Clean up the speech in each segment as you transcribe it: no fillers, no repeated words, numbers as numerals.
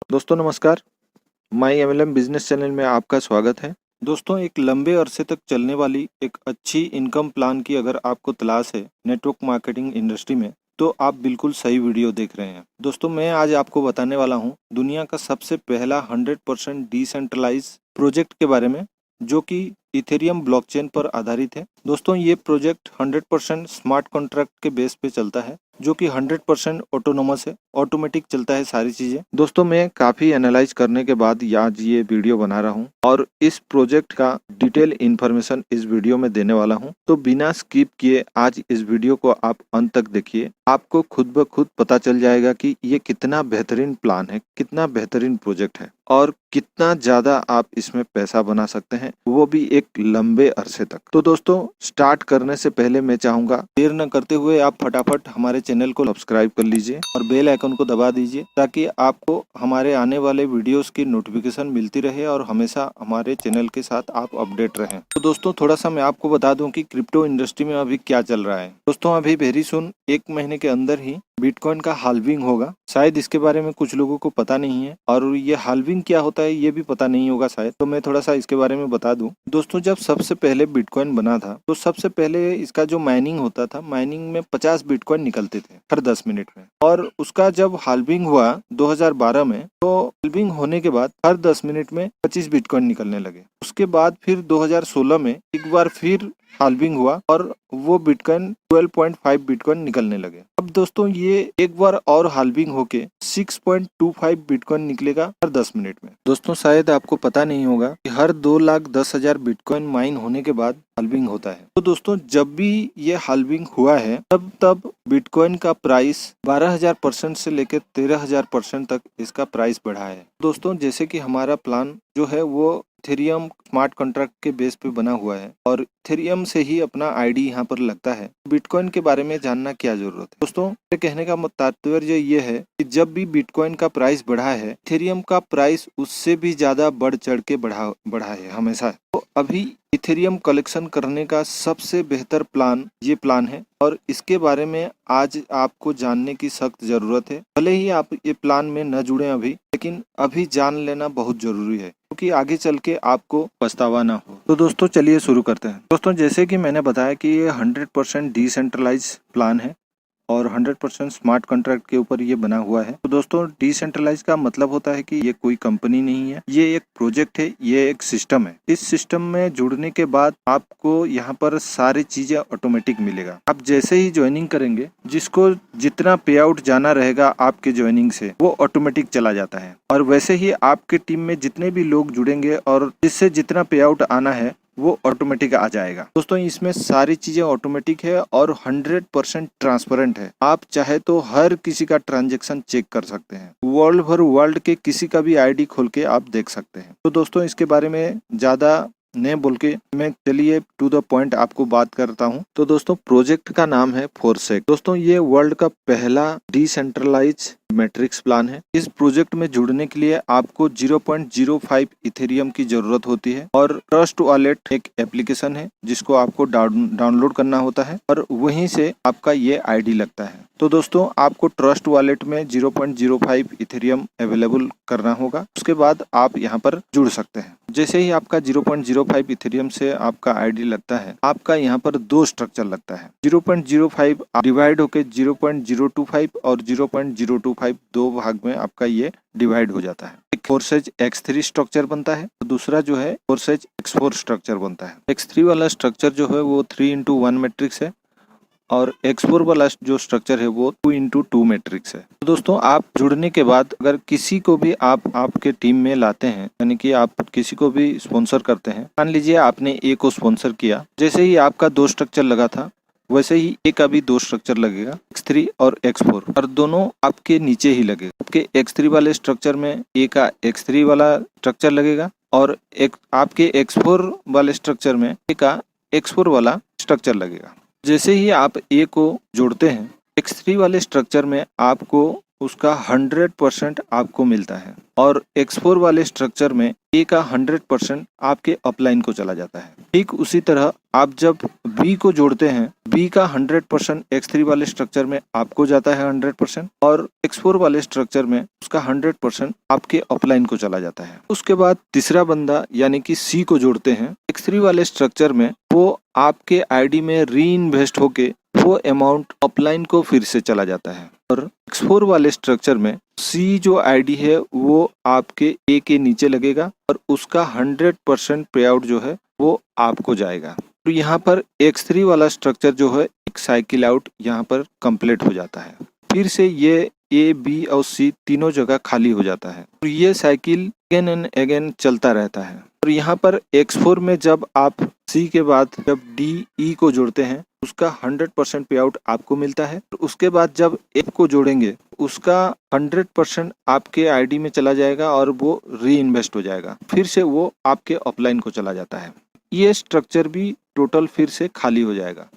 दोस्तों नमस्कार। माई MLM business channel में आपका स्वागत है। दोस्तों एक लंबे अरसे तक चलने वाली एक अच्छी इनकम प्लान की अगर आपको तलाश है नेटवर्क मार्केटिंग इंडस्ट्री में, तो आप बिल्कुल सही वीडियो देख रहे हैं। दोस्तों मैं आज आपको बताने वाला हूं दुनिया का सबसे पहला 100% डिसेंट्रलाइज प्रोजेक्ट के बारे में, जो कि इथेरियम ब्लॉकचेन पर आधारित है। दोस्तों ये प्रोजेक्ट 100% स्मार्ट कॉन्ट्रैक्ट के बेस पे चलता है, जो कि 100% ऑटोनोमस है, ऑटोमेटिक चलता है सारी चीजें। दोस्तों मैं काफी एनालाइज करने के बाद आज ये वीडियो बना रहा हूँ और इस प्रोजेक्ट का डिटेल इन्फॉर्मेशन इस वीडियो में देने वाला हूँ। तो बिना स्किप किए आज इस वीडियो को आप अंत तक देखिए, आपको खुद ब खुद पता चल जाएगा कि ये कितना बेहतरीन प्लान है, कितना बेहतरीन प्रोजेक्ट है और कितना ज्यादा आप इसमें पैसा बना सकते हैं, वो भी एक लंबे अरसे तक। तो दोस्तों स्टार्ट करने से पहले मैं चाहूंगा देर न करते हुए आप फटाफट हमारे चैनल को सब्सक्राइब कर लीजिए और बेल आइकन को दबा दीजिए, ताकि आपको हमारे आने वाले वीडियोस की नोटिफिकेशन मिलती रहे और हमेशा हमारे चैनल के साथ आप अपडेट रहें। तो दोस्तों थोड़ा सा मैं आपको बता दूं कि क्रिप्टो इंडस्ट्री में अभी क्या चल रहा है। दोस्तों अभी वेरी सुन 1 महीने के अंदर ही बिटकॉइन का हाल्विंग होगा। शायद इसके बारे में कुछ लोगों को पता नहीं है और ये हाल्विंग क्या होता है ये भी पता नहीं होगा शायद, तो मैं थोड़ा सा इसके बारे में बता दूं। दोस्तों जब सबसे पहले बिटकॉइन बना था तो सबसे पहले इसका जो माइनिंग होता था, माइनिंग में 50 बिटकॉइन निकलते थे हर 10 मिनट में, और उसका जब हाल्विंग हुआ 2012 में, तो हाल्विंग होने के बाद हर 10 मिनट में 25 बिटकॉइन निकलने लगे। उसके बाद फिर 2016 में एक बार फिर हाल्विंग हुआ और वो बिटकॉइन 12.5 बिटकॉइन निकलने लगे। अब दोस्तों ये एक बार और हाल्विंग होके 6.25 बिटकॉइन निकलेगा हर 10 मिनट में। दोस्तों शायद आपको पता नहीं होगा कि हर 2,10,000 बिटकॉइन माइन होने के बाद हाल्विंग होता है। तो दोस्तों जब भी ये हाल्विंग हुआ है तब बिटकॉइन का प्राइस 12,000% से लेकर 13,000% तक इसका प्राइस बढ़ा है। दोस्तों जैसे कि हमारा प्लान जो है वो इथेरियम स्मार्ट कॉन्ट्रैक्ट के बेस पे बना हुआ है और इथेरियम से ही अपना आईडी यहाँ पर लगता है। बिटकॉइन के बारे में जानना क्या जरूरत है। दोस्तों मेरे कहने का तात्पर्य ये है कि जब भी बिटकॉइन का प्राइस बढ़ा है, इथेरियम का प्राइस उससे भी ज्यादा बढ़ चढ़ के बढ़ा है हमेशा। तो अभी इथेरियम कलेक्शन करने का सबसे बेहतर प्लान ये प्लान है और इसके बारे में आज आपको जानने की सख्त जरूरत है। भले ही आप ये प्लान में न जुड़े अभी, लेकिन अभी जान लेना बहुत जरूरी है, क्योंकि आगे चल के आपको पछतावा ना हो। तो दोस्तों चलिए शुरू करते हैं। दोस्तों जैसे कि मैंने बताया कि ये 100% डिसेंट्रलाइज प्लान है और 100% स्मार्ट कॉन्ट्रैक्ट के ऊपर ये बना हुआ है। तो दोस्तों डिसेंट्रलाइज का मतलब होता है कि ये कोई कंपनी नहीं है, ये एक प्रोजेक्ट है, ये एक सिस्टम है। इस सिस्टम में जुड़ने के बाद आपको यहाँ पर सारी चीजें ऑटोमेटिक मिलेगा। आप जैसे ही ज्वाइनिंग करेंगे, जिसको जितना पे आउट जाना रहेगा आपके ज्वाइनिंग से, वो ऑटोमेटिक चला जाता है, और वैसे ही आपके टीम में जितने भी लोग जुड़ेंगे और जिससे जितना पे आउट आना है वो ऑटोमेटिक आ जाएगा। दोस्तों इसमें सारी चीजें ऑटोमेटिक है और 100% ट्रांसपेरेंट है। आप चाहे तो हर किसी का ट्रांजैक्शन चेक कर सकते हैं, वर्ल्ड के किसी का भी आईडी खोल के आप देख सकते हैं। तो दोस्तों इसके बारे में ज्यादा नहीं बोल के मैं चलिए टू द पॉइंट आपको बात करता हूं। तो दोस्तों प्रोजेक्ट का नाम है फोरसेक। दोस्तों ये वर्ल्ड का पहला डिसेंट्रलाइज मैट्रिक्स प्लान है। इस प्रोजेक्ट में जुड़ने के लिए आपको 0.05 इथेरियम की जरूरत होती है और ट्रस्ट वॉलेट एक एप्लीकेशन है जिसको आपको डाउनलोड करना होता है और वहीं से आपका ये आईडी लगता है। तो दोस्तों आपको ट्रस्ट वॉलेट में 0.05 इथेरियम अवेलेबल करना होगा, उसके बाद आप यहाँ पर जुड़ सकते हैं। जैसे ही आपका 0.05 इथेरियम से आपका आईडी लगता है, आपका यहाँ पर 2 स्ट्रक्चर लगता है। 0.05 डिवाइड होके 0.025 और 0.025 2 भाग में आपका ये डिवाइड हो जाता है। एक फोरसेज X3 स्ट्रक्चर बनता है, तो दूसरा जो है फोरसेज X4 स्ट्रक्चर बनता है। X3 वाला स्ट्रक्चर जो है वो 3x1 मैट्रिक्स है और X4 वाला जो स्ट्रक्चर है वो 2x2 मैट्रिक्स है। तो दोस्तों आप जुड़ने के बाद अगर किसी को भी आप आपके टीम में लाते हैं, यानी कि आप किसी को भी स्पॉन्सर करते हैं, मान लीजिए आपने A को स्पॉन्सर किया, जैसे ही आपका 2 स्ट्रक्चर लगा था वैसे ही A का भी 2 स्ट्रक्चर लगेगा, X3 और X4, और दोनों आपके नीचे ही लगेगा। आपके X3 वाले स्ट्रक्चर में A का X3 वाला स्ट्रक्चर लगेगा और आपके X4 वाले स्ट्रक्चर में A का X4 वाला स्ट्रक्चर लगेगा। जैसे ही आप A को जोड़ते हैं, X3 वाले स्ट्रक्चर में आपको उसका 100% आपको मिलता है। और X4 वाले स्ट्रक्चर में A का 100% आपके अपलाइन को चला जाता है। ठीक उसी तरह आप जब B को जोड़ते हैं, B का 100% X3 वाले स्ट्रक्चर में आपको जाता है 100% और X4 वाले स्ट्रक्चर में उसका 100% आपके अपलाइन को चला जाता है। उसके बाद तीसरा बंदा यानी कि C को जोड़ते हैं X3 वाले स्ट्रक्चर में, वो आपके आईडी में री इन्वेस्ट होके वो अमाउंट अपलाइन को फिर से चला जाता है। और X4 वाले स्ट्रक्चर में C जो आईडी है वो आपके A के नीचे लगेगा और उसका 100% पे आउट जो है वो आपको जाएगा। तो यहाँ पर X3 वाला स्ट्रक्चर जो है एक साइकिल आउट यहाँ पर कंप्लीट हो जाता है। फिर से ये A, B और C तीनों जगह खाली हो जाता है और ये साइकिल अगेन एंड अगेन चलता रहता है। और यहाँ पर X4 में जब आप C के बाद जब D, E को जोड़ते हैं उसका 100% पे आउट आपको मिलता है। उसके बाद जब F को जोड़ेंगे उसका 100% आपके आईडी में चला जाएगा और वो री इन्वेस्ट हो जाएगा, फिर से वो आपके अपलाइन को चला जाता है। ये स्ट्रक्चर भी टोटल फिर से खाली हो जाएगा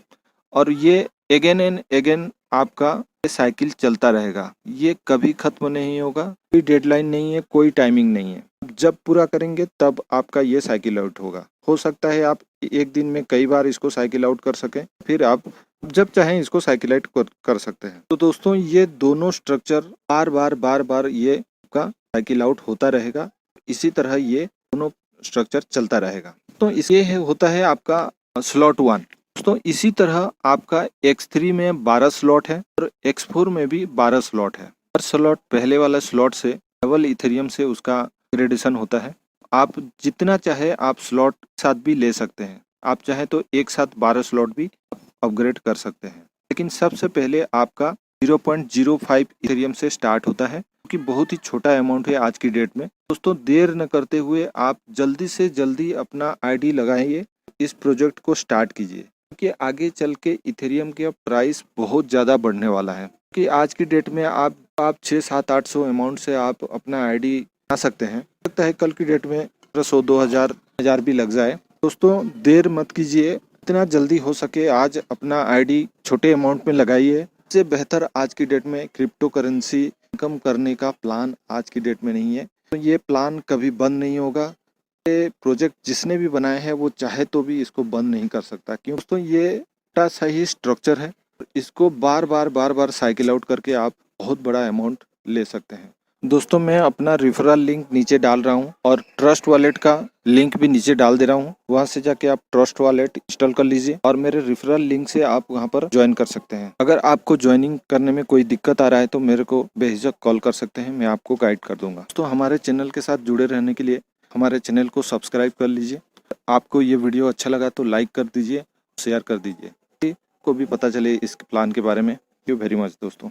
और ये अगेन एंड अगेन आपका ये साइकिल चलता रहेगा। ये कभी खत्म नहीं होगा, कोई डेडलाइन नहीं है, कोई टाइमिंग नहीं है। जब पूरा करेंगे तब आपका ये साइकिल आउट होगा। हो सकता है आप एक दिन में कई बार इसको साइकिल आउट कर सकें, फिर आप जब चाहें इसको साइकिल आउट कर सकते हैं। तो दोस्तों ये दोनों स्ट्रक्चर बार बार ये आपका साइकिल आउट होता रहेगा। इसी तरह ये दोनों स्ट्रक्चर चलता रहेगा। तो ये होता है आपका स्लॉट 1। तो इसी तरह आपका X3 में 12 स्लॉट है और X4 में भी 12 स्लॉट है। हर स्लॉट पहले वाला स्लॉट से डबल इथेरियम से उसका ग्रेडेशन होता है। आप जितना चाहे आप स्लॉट साथ भी ले सकते हैं। आप चाहे तो एक साथ 12 स्लॉट भी अपग्रेड कर सकते हैं, लेकिन सबसे पहले आपका 0.05 इथेरियम से स्टार्ट होता है, क्योंकि बहुत ही छोटा अमाउंट है आज की डेट में। दोस्तों देर न करते हुए आप जल्दी से जल्दी अपना आईडी लगाइए, इस प्रोजेक्ट को स्टार्ट कीजिए, क्योंकि आगे चल के इथेरियम का प्राइस बहुत ज़्यादा बढ़ने वाला है। कि आज की डेट में आप 600-700-800 अमाउंट से आप अपना आईडी बना सकते हैं। लगता है कल की डेट में 100, 2000 भी लग जाए। दोस्तों देर मत कीजिए, इतना जल्दी हो सके आज अपना आईडी छोटे अमाउंट में लगाइए। इससे बेहतर आज की डेट में क्रिप्टो करेंसी इनकम करने का प्लान आज की डेट में नहीं है। तो ये प्लान कभी बंद नहीं होगा। ये प्रोजेक्ट जिसने भी बनाए हैं वो चाहे तो भी इसको बंद नहीं कर सकता, क्यों दोस्तों ये सही स्ट्रक्चर है। इसको बार बार साइकिल आउट करके आप बहुत बड़ा अमाउंट ले सकते हैं। दोस्तों मैं अपना रेफरल लिंक नीचे डाल रहा हूं और ट्रस्ट वॉलेट का लिंक भी नीचे डाल दे रहा हूं। वहां से जाके आप ट्रस्ट वॉलेट इंस्टॉल कर लीजिए और मेरे रेफरल लिंक से आप वहां पर ज्वाइन कर सकते हैं। अगर आपको ज्वाइनिंग करने में कोई दिक्कत आ रहा है तो मेरे को बेझिझक कॉल कर सकते हैं, मैं आपको गाइड कर दूंगा। तो हमारे चैनल के साथ जुड़े रहने के लिए हमारे चैनल को सब्सक्राइब कर लीजिए। आपको ये वीडियो अच्छा लगा तो लाइक कर दीजिए, शेयर कर दीजिए, को भी पता चले इस प्लान के बारे में। थैंक यू वेरी मच दोस्तों।